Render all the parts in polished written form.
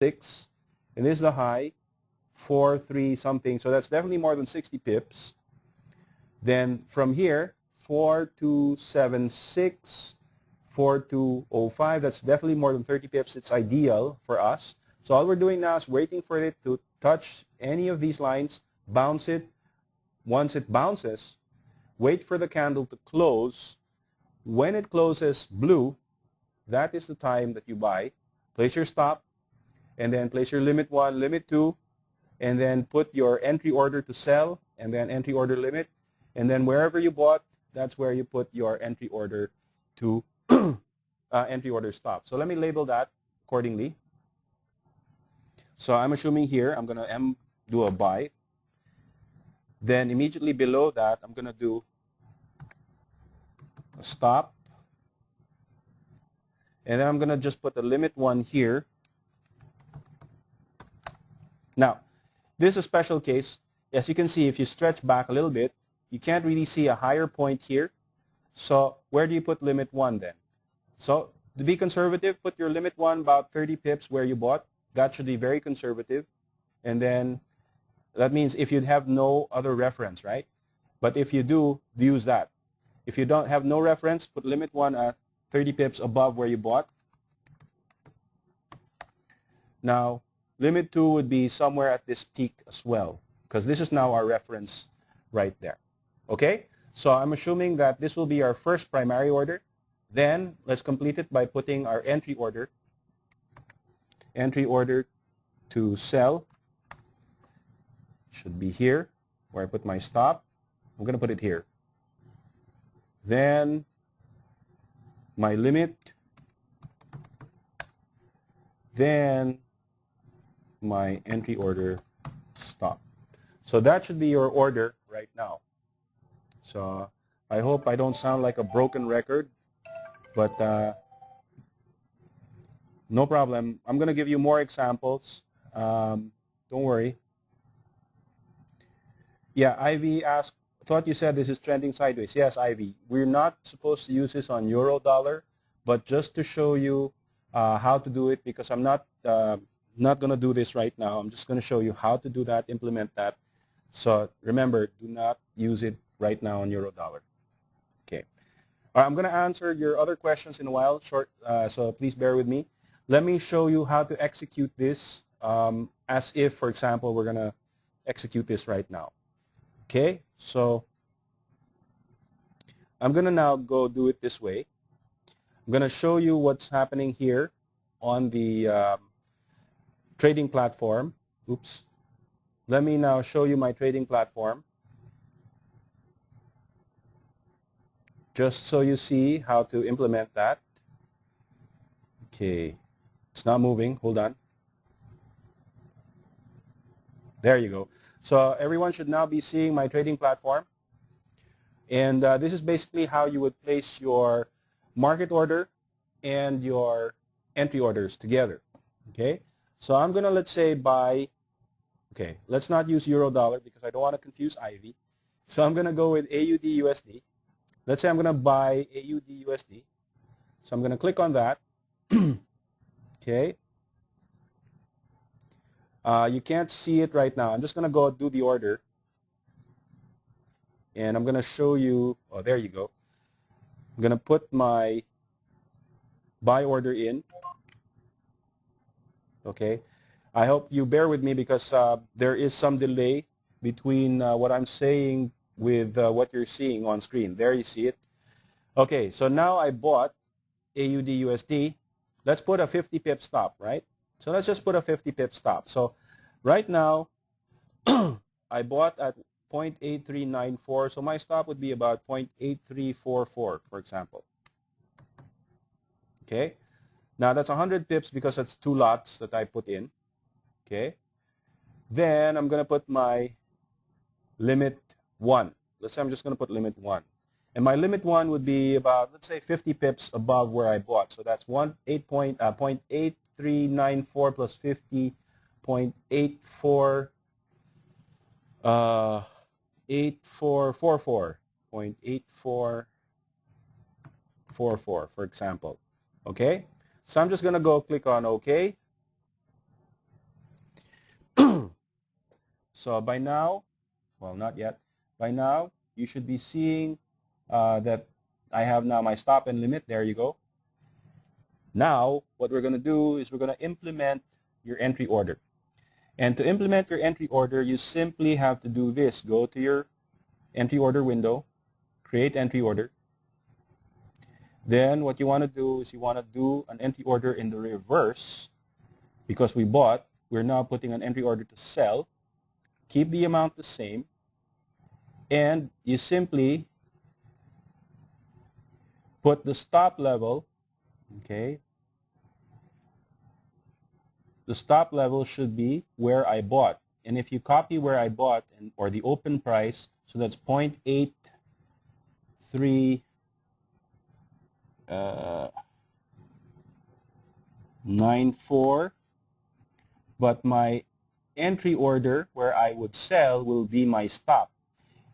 6, and this is the high, 4, 3 something, so that's definitely more than 60 pips. Then from here, 4276, 4205, that's definitely more than 30 pips. It's ideal for us. So all we're doing now is waiting for it to touch any of these lines, bounce it. Once it bounces, wait for the candle to close. When it closes blue, that is the time that you buy. Place your stop, and then place your limit 1, limit 2, and then put your entry order to sell, and then entry order limit. And then wherever you bought, that's where you put your entry order to entry order stop. So let me label that accordingly. So I'm assuming here I'm going to do a buy. Then immediately below that, I'm going to do a stop. And then I'm going to just put the limit 1 here. Now, this is a special case. As you can see, if you stretch back a little bit, you can't really see a higher point here. So where do you put limit 1 then? So to be conservative, put your limit 1 about 30 pips where you bought. That should be very conservative. And then that means if you have no other reference, right? But if you do, use that. If you don't have no reference, put limit 1 at 30 pips above where you bought. Now, limit 2 would be somewhere at this peak as well, because this is now our reference right there. Okay? So I'm assuming that this will be our first primary order. Then let's complete it by putting our entry order. Entry order to sell should be here where I put my stop. I'm going to put it here. Then my limit. Then my entry order stop. So that should be your order right now. So I hope I don't sound like a broken record, but no problem. I'm going to give you more examples. Don't worry. Yeah, Ivy asked, thought you said this is trending sideways. Yes, Ivy. We're not supposed to use this on euro dollar, but just to show you how to do it, because I'm not going to do this right now. I'm just going to show you how to do that, implement that. So remember, do not use it right now on euro dollar. Okay. All right, I'm going to answer your other questions in a while, short, so please bear with me. Let me show you how to execute this as if, for example, we're going to execute this right now. Okay, so I'm going to now go do it this way. I'm going to show you what's happening here on the trading platform. Oops. Let me now show you my trading platform, just so you see how to implement that. Okay, it's not moving. Hold on. There you go. So everyone should now be seeing my trading platform. And this is basically how you would place your market order and your entry orders together. Okay, so I'm going to, let's say, buy. Okay, let's not use euro dollar because I don't want to confuse Ivy. So I'm going to go with AUD USD. Let's say I'm going to buy AUD USD. So I'm going to click on that. Okay. You can't see it right now. I'm just going to go do the order. And I'm going to show you. Oh, there you go. I'm going to put my buy order in. Okay. I hope you bear with me because there is some delay between what I'm saying with what you're seeing on screen. There you see it. Okay, so now I bought AUD USD. Let's put a 50 pip stop, right? So let's just put a 50 pip stop. So right now, I bought at 0.8394. So my stop would be about 0.8344, for example. Okay. Now that's 100 pips because that's 2 lots that I put in. Okay. Then I'm going to put my limit 1. Let's say I'm just going to put limit 1. And my limit 1 would be about, let's say, 50 pips above where I bought. So that's 0.8394 plus 50, 0.84, 8444, 0.8444, for example. Okay? So I'm just going to go click on OK. So by now, well, not yet. By now, you should be seeing that I have now my stop and limit. There you go. Now, what we're going to do is we're going to implement your entry order. And to implement your entry order, you simply have to do this. Go to your entry order window, create entry order. Then what you want to do is you want to do an entry order in the reverse. Because we bought, we're now putting an entry order to sell. Keep the amount the same. And you simply put the stop level, okay? The stop level should be where I bought. And if you copy where I bought or the open price, so that's 0.8394, but my entry order where I would sell will be my stop.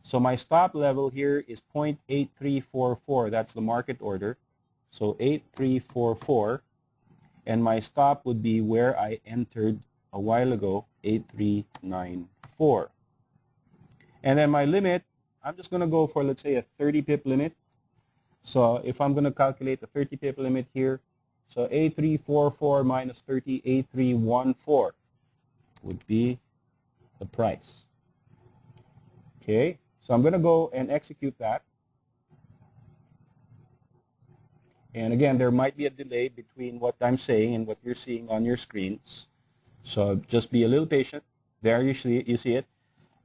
So my stop level here is 0.8344. That's the market order. So 8344. And my stop would be where I entered a while ago, 8394. And then my limit, I'm just going to go for, let's say, a 30 pip limit. So if I'm going to calculate the 30 pip limit here, so 8344 minus 30, 8314 would be the price. Okay, so I'm going to go and execute that. And again, there might be a delay between what I'm saying and what you're seeing on your screens. So just be a little patient. There you see it.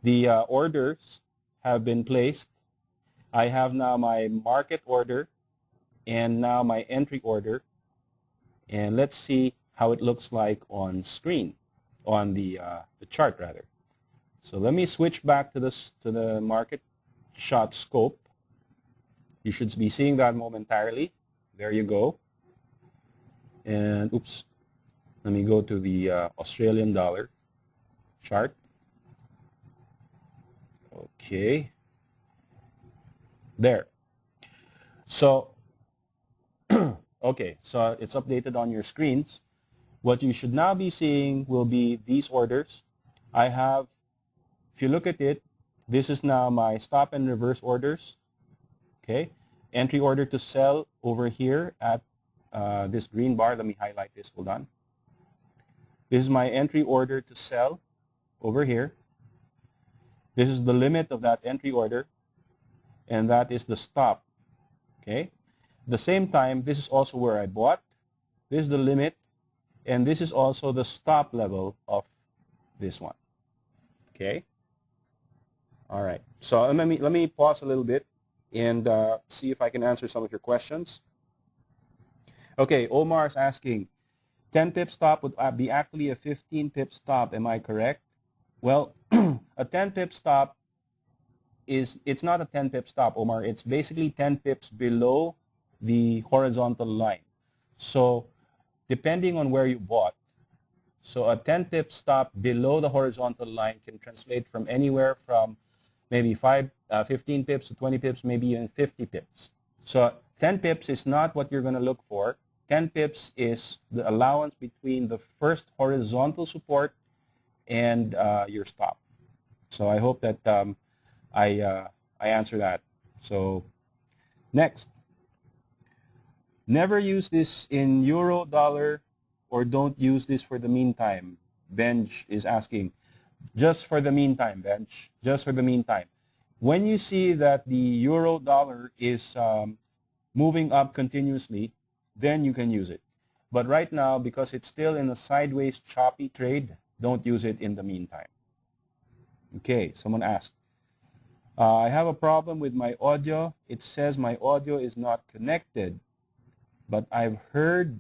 The orders have been placed. I have now my market order and now my entry order. And let's see how it looks like on screen, on the chart rather. So let me switch back to the market shot scope. You should be seeing that momentarily. There you go. And oops, let me go to the Australian dollar chart. Okay. There. So, okay, so it's updated on your screens. What you should now be seeing will be these orders. I have, if you look at it, this is now my stop and reverse orders. Okay. Entry order to sell over here at this green bar. Let me highlight this. Hold on. This is my entry order to sell over here. This is the limit of that entry order, and that is the stop. Okay. At the same time, this is also where I bought. This is the limit, and this is also the stop level of this one. Okay. All right. So let me pause a little bit and see if I can answer some of your questions. Okay, Omar is asking, 10 pip stop would be actually a 15 pip stop, am I correct? Well, a 10 pip stop it's not a 10 pip stop, Omar. It's basically 10 pips below the horizontal line. So depending on where you bought, so a 10 pip stop below the horizontal line can translate from anywhere from maybe 15 pips to 20 pips, maybe even 50 pips. So 10 pips is not what you're going to look for. 10 pips is the allowance between the first horizontal support and your stop. So I hope that I answer that. So next, never use this in euro, dollar, or don't use this for the meantime. Benj is asking. Just for the meantime, Bench. Just for the meantime. When you see that the euro dollar is moving up continuously, then you can use it. But right now, because it's still in a sideways choppy trade, don't use it in the meantime. Okay, someone asked. I have a problem with my audio. It says my audio is not connected, but I've heard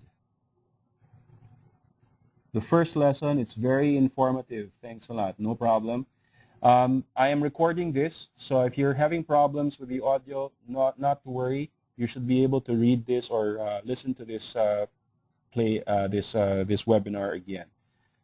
the first lesson. It's very informative. Thanks a lot. No problem. I am recording this, so if you're having problems with the audio, not to worry. You should be able to read this or listen to this this webinar again.